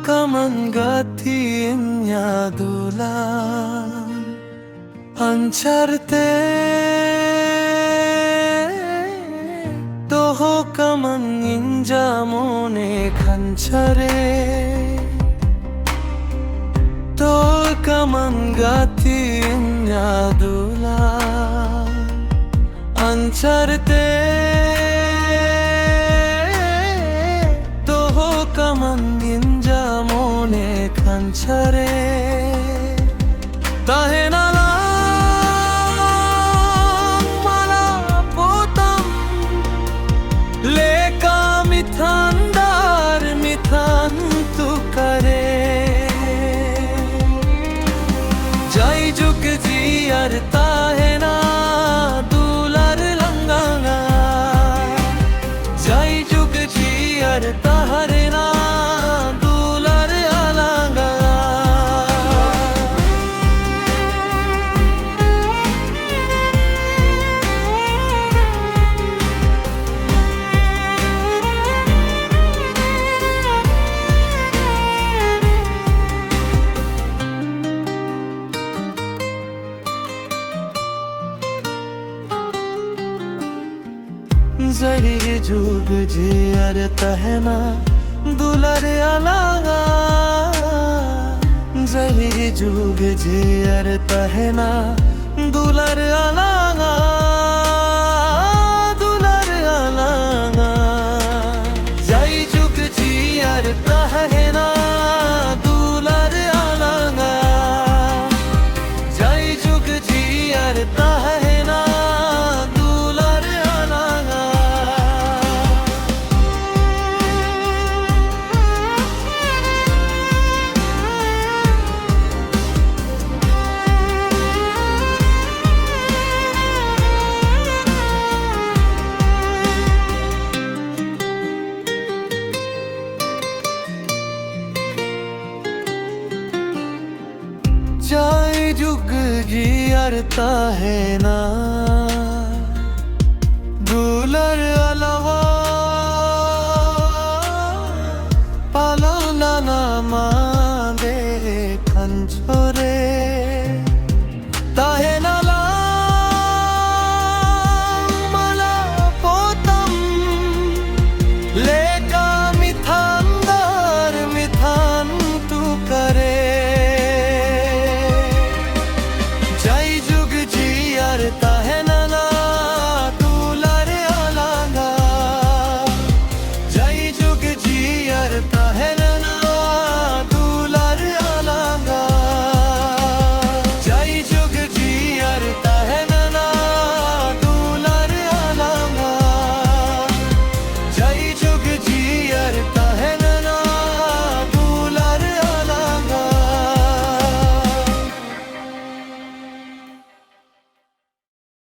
kaman gatiin yadulan Ancharte toho kaman injamone khanchare To kaman gatiin yadulan Ancharte toho kaman injamone khanchare Tahenala mithandar mithantu kare jai juk jiyar tahena dular langanga jai juk jiyar taharena dular alanga जही जुग जियर तहना दुलर अलगा जही जुग जियर तहना दुलर अलगा दुलर अलगा जही जुग जियर तहना दुलर अलगा जही जुग जियर तहना जय जुग जियरता है ना दुलर अलवा पालो लाना मां दे खंजोरे